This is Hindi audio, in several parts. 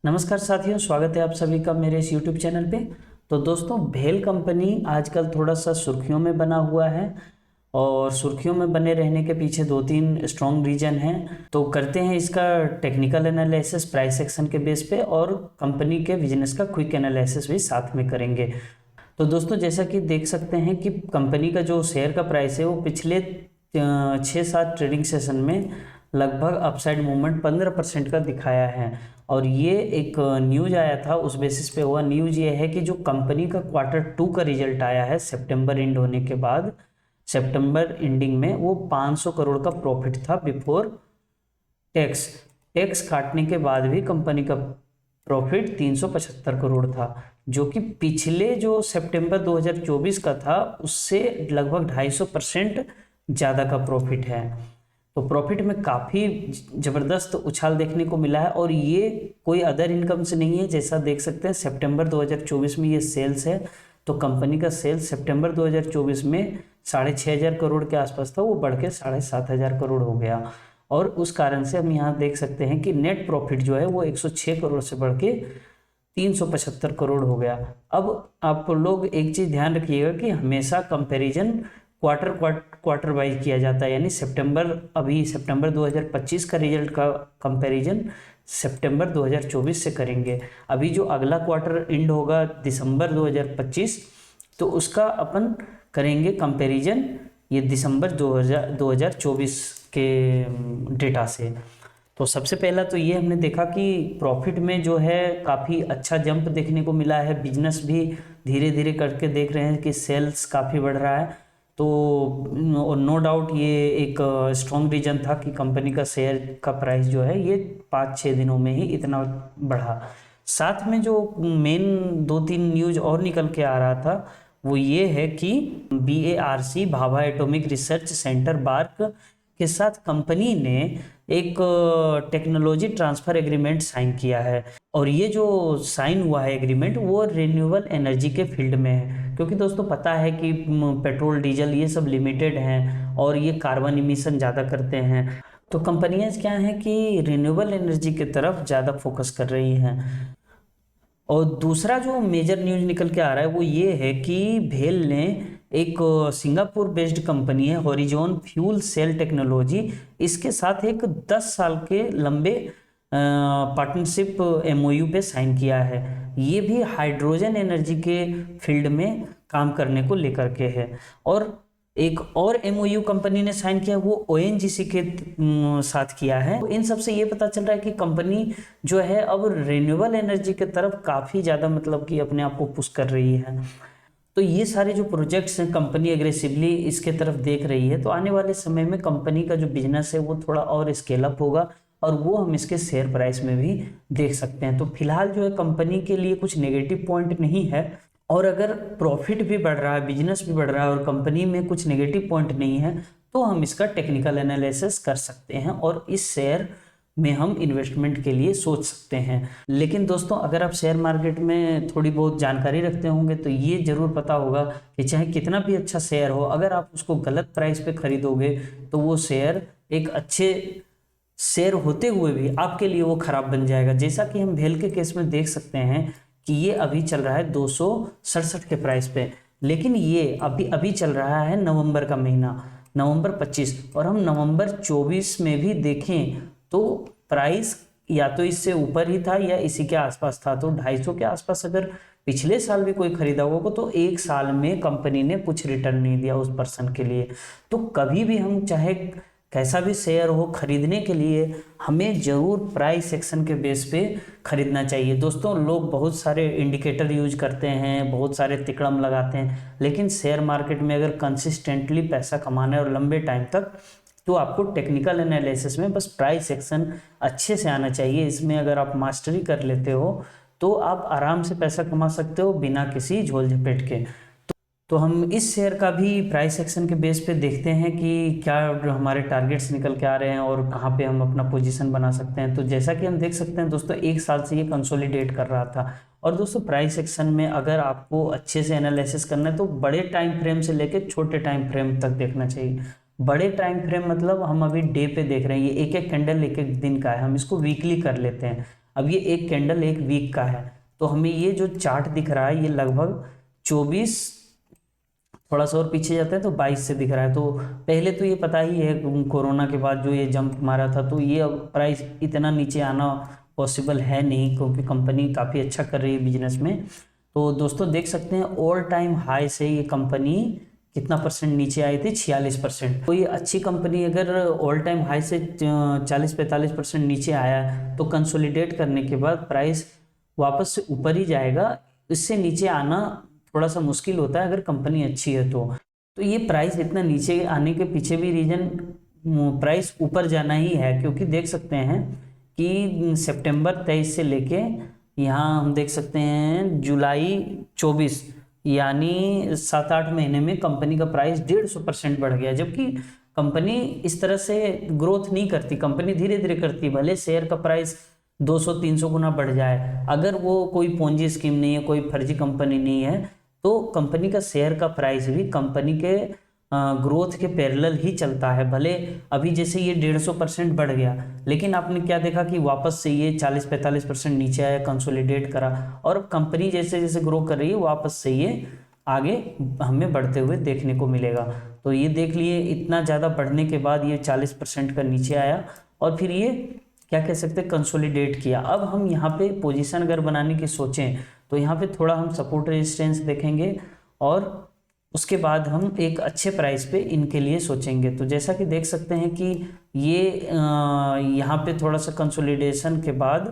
नमस्कार साथियों, स्वागत है आप सभी का मेरे इस YouTube चैनल पे। तो दोस्तों, भेल कंपनी आजकल थोड़ा सा सुर्खियों में बना हुआ है और सुर्खियों में बने रहने के पीछे दो तीन स्ट्रॉन्ग रीजन हैं। तो करते हैं इसका टेक्निकल एनालिसिस प्राइस एक्शन के बेस पे और कंपनी के बिजनेस का क्विक एनालिसिस भी साथ में करेंगे। तो दोस्तों, जैसा कि देख सकते हैं कि कंपनी का जो शेयर का प्राइस है वो पिछले 6-7 ट्रेडिंग सेशन में लगभग अपसाइड मूवमेंट 15% का दिखाया है। और ये एक न्यूज आया था, उस बेसिस पे हुआ। न्यूज ये है कि जो कंपनी का Q2 का रिजल्ट आया है सितंबर एंड होने के बाद, सितंबर एंडिंग में वो 500 करोड़ का प्रॉफिट था बिफोर टैक्स। टैक्स काटने के बाद भी कंपनी का प्रॉफिट 375 करोड़ था, जो कि पिछले जो सितंबर 2024 का था उससे लगभग 250% ज़्यादा का प्रॉफिट है। तो प्रॉफिट में काफ़ी ज़बरदस्त उछाल देखने को मिला है। और ये कोई अदर इनकम से नहीं है। जैसा देख सकते हैं सितंबर 2024 में ये सेल्स है, तो कंपनी का सेल्स सितंबर 2024 में 6,500 करोड़ के आसपास था, वो बढ़ के 7,500 करोड़ हो गया। और उस कारण से हम यहाँ देख सकते हैं कि नेट प्रॉफिट जो है वो 106 करोड़ से बढ़ के 375 करोड़ हो गया। अब आप लोग एक चीज़ ध्यान रखिएगा कि हमेशा कंपैरिजन क्वार्टर वाइज किया जाता है, यानी सितंबर 2025 का रिजल्ट का कंपैरिजन सितंबर 2024 से करेंगे। अभी जो अगला क्वार्टर एंड होगा दिसंबर 2025, तो उसका अपन करेंगे कंपैरिजन ये दिसंबर 2024 के डेटा से। तो सबसे पहला तो ये हमने देखा कि प्रॉफिट में जो है काफ़ी अच्छा जंप देखने को मिला है। बिजनेस भी धीरे धीरे करके देख रहे हैं कि सेल्स काफ़ी बढ़ रहा है। तो नो डाउट ये एक स्ट्रॉन्ग रीजन था कि कंपनी का शेयर का प्राइस जो है ये 5-6 दिनों में ही इतना बढ़ा। साथ में जो मेन 2-3 न्यूज़ और निकल के आ रहा था वो ये है कि BARC Bhabha atomic research centre bark के साथ कंपनी ने एक टेक्नोलॉजी ट्रांसफ़र एग्रीमेंट साइन किया है। और ये जो साइन हुआ है एग्रीमेंट वो रिन्यूएबल एनर्जी के फील्ड में है, क्योंकि दोस्तों पता है कि पेट्रोल डीजल ये सब लिमिटेड हैं और ये कार्बन इमिशन ज़्यादा करते हैं। तो कंपनियां क्या हैं कि रिन्यूएबल एनर्जी की तरफ ज़्यादा फोकस कर रही हैं। और दूसरा जो मेजर न्यूज निकल के आ रहा है वो ये है कि भेल ने एक सिंगापुर बेस्ड कंपनी है हॉरिजॉन फ्यूल सेल टेक्नोलॉजी, इसके साथ एक 10 साल के लंबे पार्टनरशिप MOU पे साइन किया है। ये भी हाइड्रोजन एनर्जी के फील्ड में काम करने को लेकर के है। और एक और MOU कंपनी ने साइन किया, वो ONGC के साथ किया है। तो इन सब से ये पता चल रहा है कि कंपनी जो है अब रिन्यूएबल एनर्जी की तरफ काफ़ी ज़्यादा मतलब कि अपने आप को पुश कर रही है। तो ये सारे जो प्रोजेक्ट्स हैं कंपनी एग्रेसिवली इसके तरफ देख रही है। तो आने वाले समय में कंपनी का जो बिजनेस है वो थोड़ा और स्केल अप होगा और वो हम इसके शेयर प्राइस में भी देख सकते हैं। तो फिलहाल जो है कंपनी के लिए कुछ नेगेटिव पॉइंट नहीं है। और अगर प्रॉफिट भी बढ़ रहा है, बिजनेस भी बढ़ रहा है और कंपनी में कुछ नेगेटिव पॉइंट नहीं है, तो हम इसका टेक्निकल एनालिसिस कर सकते हैं और इस शेयर में हम इन्वेस्टमेंट के लिए सोच सकते हैं। लेकिन दोस्तों, अगर आप शेयर मार्केट में थोड़ी बहुत जानकारी रखते होंगे तो ये जरूर पता होगा कि चाहे कितना भी अच्छा शेयर हो, अगर आप उसको गलत प्राइस पे खरीदोगे तो वो शेयर एक अच्छे शेयर होते हुए भी आपके लिए वो खराब बन जाएगा। जैसा कि हम भेल के केस में देख सकते हैं कि ये अभी चल रहा है 267 के प्राइस पे, लेकिन ये अभी चल रहा है नवंबर का महीना, नवंबर 25, और हम नवंबर 24 में भी देखें तो प्राइस या तो इससे ऊपर ही था या इसी के आसपास था। तो 250 के आसपास अगर पिछले साल भी कोई खरीदा होगा तो एक साल में कंपनी ने कुछ रिटर्न नहीं दिया उस पर्सन के लिए। तो कभी भी हम चाहे कैसा भी शेयर हो, खरीदने के लिए हमें जरूर प्राइस एक्शन के बेस पे खरीदना चाहिए। दोस्तों, लोग बहुत सारे इंडिकेटर यूज करते हैं, बहुत सारे तिकड़म लगाते हैं, लेकिन शेयर मार्केट में अगर कंसिस्टेंटली पैसा कमाना है और लंबे टाइम तक, तो आपको टेक्निकल एनालिसिस में बस प्राइस एक्शन अच्छे से आना चाहिए। इसमें अगर आप मास्टरी कर लेते हो तो आप आराम से पैसा कमा सकते हो बिना किसी झोल झपेट के। तो हम इस शेयर का भी प्राइस एक्शन के बेस पे देखते हैं कि क्या हमारे टारगेट्स निकल के आ रहे हैं और कहाँ पे हम अपना पोजीशन बना सकते हैं। तो जैसा कि हम देख सकते हैं दोस्तों, एक साल से ये कंसोलिडेट कर रहा था। और दोस्तों, प्राइस एक्शन में अगर आपको अच्छे से एनालिसिस करना है तो बड़े टाइम फ्रेम से लेकर छोटे टाइम फ्रेम तक देखना चाहिए। बड़े टाइम फ्रेम मतलब हम अभी डे पे देख रहे हैं, ये एक एक कैंडल एक एक दिन का है, हम इसको वीकली कर लेते हैं। अब ये एक कैंडल एक वीक का है, तो हमें ये जो चार्ट दिख रहा है ये लगभग 24, थोड़ा सा और पीछे जाता है तो 22 से दिख रहा है। तो पहले तो ये पता ही है कोरोना के बाद जो ये जंप मारा था, तो ये अब प्राइस इतना नीचे आना पॉसिबल है नहीं, क्योंकि कंपनी काफ़ी अच्छा कर रही है बिजनेस में। तो दोस्तों देख सकते हैं ऑल टाइम हाई से ये कंपनी कितना परसेंट नीचे आई थी, 46%। कोई अच्छी कंपनी अगर ऑल टाइम हाई से 40-45% नीचे आया तो कंसोलिडेट करने के बाद प्राइस वापस से ऊपर ही जाएगा, इससे नीचे आना थोड़ा सा मुश्किल होता है अगर कंपनी अच्छी है तो ये प्राइस इतना नीचे आने के पीछे भी रीजन प्राइस ऊपर जाना ही है, क्योंकि देख सकते हैं कि सितंबर 23 से लेके यहाँ हम देख सकते हैं जुलाई 24, यानी 7-8 महीने में कंपनी का प्राइस 150% बढ़ गया। जबकि कंपनी इस तरह से ग्रोथ नहीं करती, कंपनी धीरे धीरे करती, भले शेयर का प्राइस 200-300 गुना बढ़ जाए, अगर वो कोई पोंजी स्कीम नहीं है, कोई फर्जी कंपनी नहीं है, तो कंपनी का शेयर का प्राइस भी कंपनी के ग्रोथ के पैरेलल ही चलता है। भले अभी जैसे ये 150% बढ़ गया, लेकिन आपने क्या देखा कि वापस से ये 40-45% नीचे आया, कंसोलिडेट करा, और कंपनी जैसे जैसे ग्रो कर रही है वापस से ये आगे हमें बढ़ते हुए देखने को मिलेगा। तो ये देख लिए इतना ज़्यादा बढ़ने के बाद ये 40% का नीचे आया, और फिर ये क्या कह सकते हैं कंसोलिडेट किया। अब हम यहाँ पे पोजीशन अगर बनाने की सोचें तो यहाँ पे थोड़ा हम सपोर्ट रेजिस्टेंस देखेंगे, और उसके बाद हम एक अच्छे प्राइस पे इनके लिए सोचेंगे। तो जैसा कि देख सकते हैं कि ये यहाँ पे थोड़ा सा कंसोलिडेशन के बाद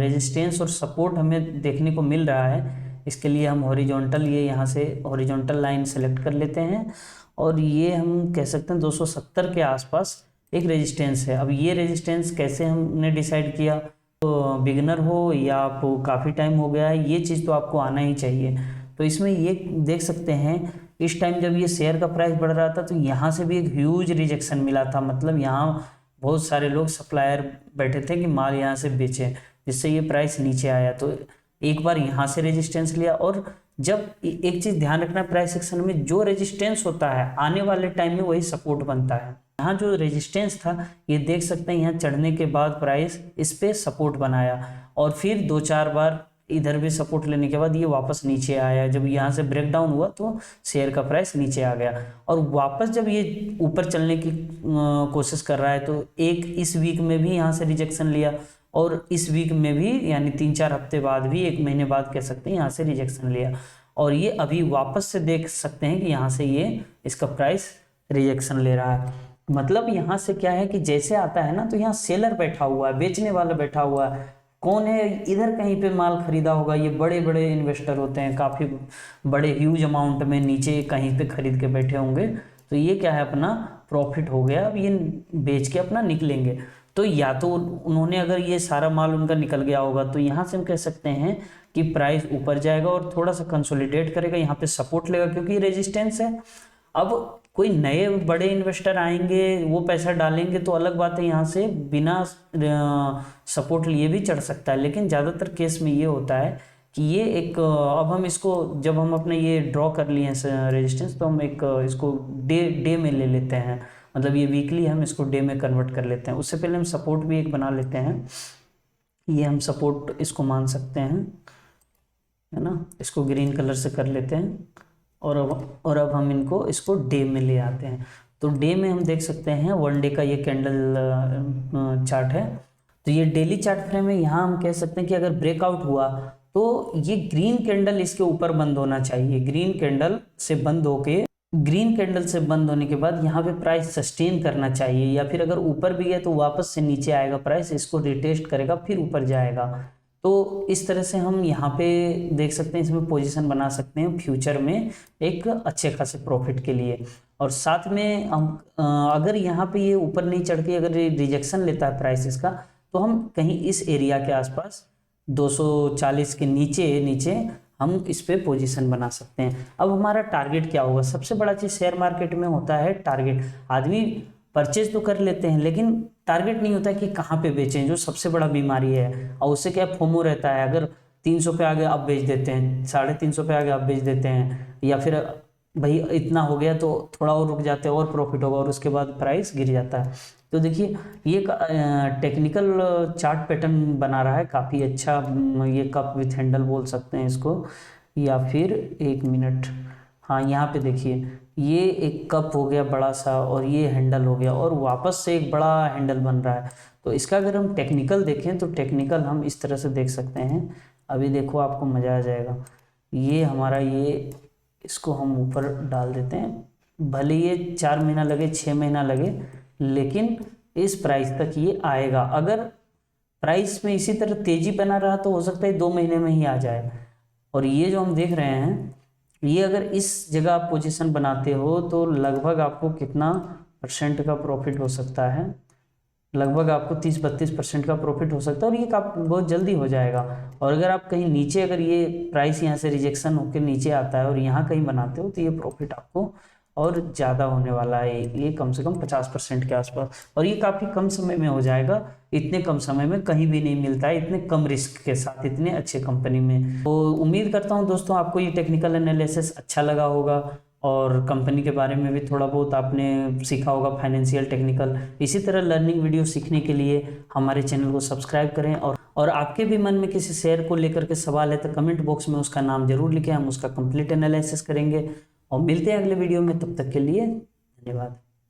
रेजिस्टेंस और सपोर्ट हमें देखने को मिल रहा है। इसके लिए हम हॉरिजॉन्टल, ये यहाँ से हॉरिजॉन्टल लाइन सेलेक्ट कर लेते हैं, और ये हम कह सकते हैं 270 के आसपास एक रेजिस्टेंस है। अब ये रेजिस्टेंस कैसे हमने डिसाइड किया, तो बिगिनर हो या आपको काफ़ी टाइम हो गया है, ये चीज़ तो आपको आना ही चाहिए। तो इसमें ये देख सकते हैं इस टाइम जब ये शेयर का प्राइस बढ़ रहा था तो यहाँ से भी एक ह्यूज रिजेक्शन मिला था, मतलब यहाँ बहुत सारे लोग सप्लायर बैठे थे कि माल यहाँ से बेचें, जिससे ये प्राइस नीचे आया। तो एक बार यहाँ से रेजिस्टेंस लिया, और जब एक चीज़ ध्यान रखना प्राइस सेक्शन में, जो रेजिस्टेंस होता है आने वाले टाइम में वही सपोर्ट बनता है। यहाँ जो रेजिस्टेंस था ये देख सकते हैं, यहाँ चढ़ने के बाद प्राइस इस पे सपोर्ट बनाया, और फिर 2-4 बार इधर भी सपोर्ट लेने के बाद ये वापस नीचे आया। जब यहाँ से ब्रेक डाउन हुआ तो शेयर का प्राइस नीचे आ गया, और वापस जब ये ऊपर चलने की कोशिश कर रहा है तो एक इस वीक में भी यहाँ से रिजेक्शन लिया, और इस वीक में भी यानी 3-4 हफ्ते बाद भी, 1 महीने बाद कह सकते हैं, यहाँ से रिजेक्शन लिया, और ये अभी वापस से देख सकते हैं कि यहाँ से ये इसका प्राइस रिजेक्शन ले रहा है। मतलब यहाँ से क्या है कि जैसे आता है ना तो यहाँ सेलर बैठा हुआ है, बेचने वाला बैठा हुआ है। कौन है, इधर कहीं पे माल खरीदा होगा, ये बड़े बड़े इन्वेस्टर होते हैं, काफ़ी बड़े ह्यूज अमाउंट में नीचे कहीं पे खरीद के बैठे होंगे। तो ये क्या है, अपना प्रॉफिट हो गया, अब ये बेच के अपना निकलेंगे। तो या तो उन्होंने अगर ये सारा माल उनका निकल गया होगा तो यहाँ से हम कह सकते हैं कि प्राइस ऊपर जाएगा और थोड़ा सा कंसोलिडेट करेगा, यहाँ पे सपोर्ट लेगा क्योंकि रेजिस्टेंस है। अब कोई नए बड़े इन्वेस्टर आएंगे, वो पैसा डालेंगे तो अलग बात है, यहाँ से बिना सपोर्ट लिए भी चढ़ सकता है। लेकिन ज़्यादातर केस में ये होता है कि ये एक, अब हम इसको जब हम अपने ये ड्रॉ कर लिए हैं रेजिस्टेंस, तो हम एक इसको डे में ले लेते हैं, मतलब ये वीकली हम इसको डे में कन्वर्ट कर लेते हैं। उससे पहले हम सपोर्ट भी एक बना लेते हैं, ये हम सपोर्ट इसको मान सकते हैं, है ना, इसको ग्रीन कलर से कर लेते हैं। और अब हम इसको डे में ले आते हैं। तो डे में हम देख सकते हैं 1 डे का ये कैंडल चार्ट है। तो ये डेली चार्ट फ्रेम है, यहाँ हम कह सकते हैं कि अगर ब्रेकआउट हुआ तो ये ग्रीन कैंडल इसके ऊपर बंद होना चाहिए। ग्रीन कैंडल से बंद होने के बाद यहाँ पे प्राइस सस्टेन करना चाहिए, या फिर अगर ऊपर भी है तो वापस से नीचे आएगा प्राइस, इसको रिटेस्ट करेगा फिर ऊपर जाएगा। तो इस तरह से हम यहाँ पे देख सकते हैं, इसमें पोजीशन बना सकते हैं फ्यूचर में एक अच्छे खासे प्रॉफिट के लिए। और साथ में हम अगर यहाँ पे ये ऊपर नहीं चढ़ के अगर रिजेक्शन लेता है प्राइसेस का, तो हम कहीं इस एरिया के आसपास 240 के नीचे हम इस पे पोजीशन बना सकते हैं। अब हमारा टारगेट क्या होगा? सबसे बड़ा चीज़ शेयर मार्केट में होता है टारगेट। आदमी परचेज तो कर लेते हैं लेकिन टारगेट नहीं होता है कि कहाँ पे बेचें, जो सबसे बड़ा बीमारी है। और उससे क्या फोमो रहता है, अगर 300 पे आगे आप बेच देते हैं, 350 पे आगे आप बेच देते हैं, या फिर भाई इतना हो गया तो थोड़ा और रुक जाते हैं और प्रॉफिट होगा, और उसके बाद प्राइस गिर जाता है। तो देखिए ये टेक्निकल चार्ट पैटर्न बना रहा है काफ़ी अच्छा। ये कप विथ हैंडल बोल सकते हैं इसको, या फिर 1 मिनट, हाँ यहाँ पे देखिए ये एक कप हो गया बड़ा सा और ये हैंडल हो गया और वापस से एक बड़ा हैंडल बन रहा है। तो इसका अगर हम टेक्निकल देखें तो टेक्निकल हम इस तरह से देख सकते हैं। अभी देखो आपको मज़ा आ जाएगा। ये हमारा ये इसको हम ऊपर डाल देते हैं, भले ये 4 महीना लगे 6 महीना लगे, लेकिन इस प्राइस तक ये आएगा। अगर प्राइस में इसी तरह तेजी बना रहा तो हो सकता है 2 महीने में ही आ जाए। और ये जो हम देख रहे हैं, ये अगर इस जगह आप पोजीशन बनाते हो तो लगभग आपको कितना % का प्रॉफिट हो सकता है, लगभग आपको 30-32% का प्रॉफिट हो सकता है, और ये बहुत जल्दी हो जाएगा। और अगर आप कहीं नीचे, अगर ये प्राइस यहाँ से रिजेक्शन होकर नीचे आता है और यहाँ कहीं बनाते हो तो ये प्रॉफिट आपको और ज़्यादा होने वाला है, ये कम से कम 50% के आसपास, और ये काफ़ी कम समय में हो जाएगा। इतने कम समय में कहीं भी नहीं मिलता है, इतने कम रिस्क के साथ इतने अच्छे कंपनी में। तो उम्मीद करता हूँ दोस्तों आपको ये टेक्निकल एनालिसिस अच्छा लगा होगा और कंपनी के बारे में भी थोड़ा बहुत आपने सीखा होगा, फाइनेंशियल टेक्निकल। इसी तरह लर्निंग वीडियो सीखने के लिए हमारे चैनल को सब्सक्राइब करें, और आपके भी मन में किसी शेयर को लेकर के सवाल है तो कमेंट बॉक्स में उसका नाम जरूर लिखें, हम उसका कंप्लीट एनालिसिस करेंगे। और मिलते हैं अगले वीडियो में, तब तक के लिए धन्यवाद।